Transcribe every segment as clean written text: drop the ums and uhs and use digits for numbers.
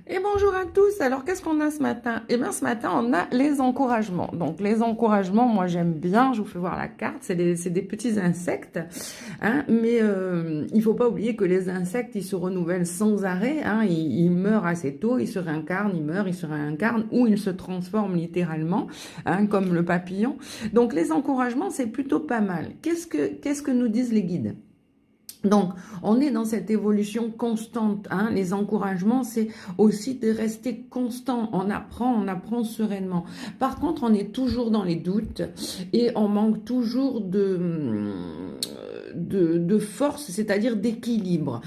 Et bonjour à tous. Alors, qu'est-ce qu'on a ce matin? Eh bien, ce matin, on a les encouragements. Donc, les encouragements, moi, j'aime bien. Je vous fais voir la carte. C'est des petits insectes, hein. Mais il faut pas oublier que les insectes, ils se renouvellent sans arrêt, hein. Ils meurent assez tôt, ils se réincarnent, ils meurent, ils se réincarnent, ou ils se transforment littéralement, hein, comme le papillon. Donc, les encouragements, c'est plutôt pas mal. Qu'est-ce que nous disent les guides? Donc, on est dans cette évolution constante, hein. Les encouragements, c'est aussi de rester constant. On apprend sereinement. Par contre, on est toujours dans les doutes et on manque toujours de force, c'est-à-dire d'équilibre.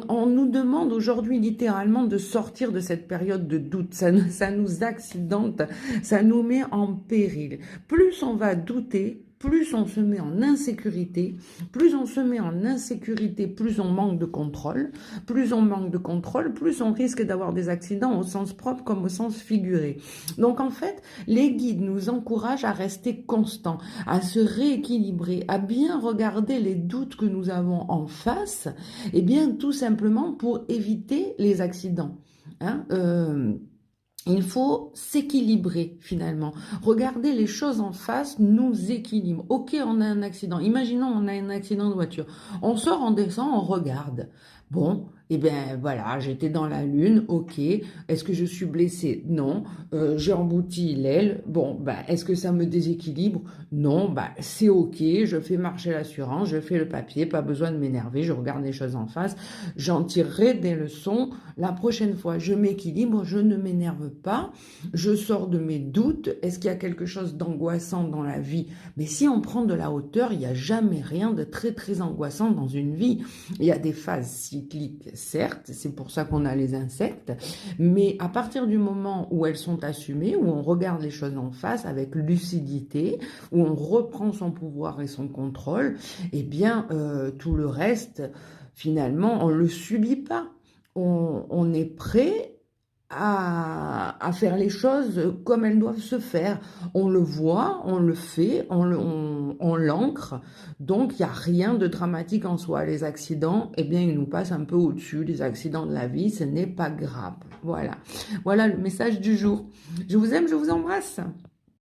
On nous demande aujourd'hui littéralement de sortir de cette période de doute. Ça nous accidente, ça nous met en péril. Plus on va douter, plus on se met en insécurité, plus on se met en insécurité, plus on manque de contrôle, plus on manque de contrôle, plus on risque d'avoir des accidents au sens propre comme au sens figuré. Donc en fait, les guides nous encouragent à rester constants, à se rééquilibrer, à bien regarder les doutes que nous avons en face, et bien tout simplement pour éviter les accidents, hein. Il faut s'équilibrer finalement. Regarder les choses en face nous équilibre. Ok, on a un accident. Imaginons on a un accident de voiture. On sort, on descend, on regarde. Bon, eh bien voilà, j'étais dans la lune, ok. Est-ce que je suis blessée? Non. J'ai embouti l'aile. Bon, ben, est-ce que ça me déséquilibre? Non, ben, c'est ok. Je fais marcher l'assurance, je fais le papier, pas besoin de m'énerver, je regarde les choses en face. J'en tirerai des leçons la prochaine fois. Je m'équilibre, je ne m'énerve pas, je sors de mes doutes. Est-ce qu'il y a quelque chose d'angoissant dans la vie? Mais si on prend de la hauteur, il n'y a jamais rien de très très angoissant dans une vie. Il y a des phases cycliques, certes, c'est pour ça qu'on a les insectes, mais à partir du moment où elles sont assumées, où on regarde les choses en face avec lucidité, où on reprend son pouvoir et son contrôle, eh bien tout le reste, finalement, on ne le subit pas. On est prêt à faire les choses comme elles doivent se faire. On le voit, on le fait, on l'ancre. Donc, il n'y a rien de dramatique en soi. Les accidents, eh bien, ils nous passent un peu au-dessus. Les accidents de la vie, ce n'est pas grave. Voilà. Voilà le message du jour. Je vous aime, je vous embrasse.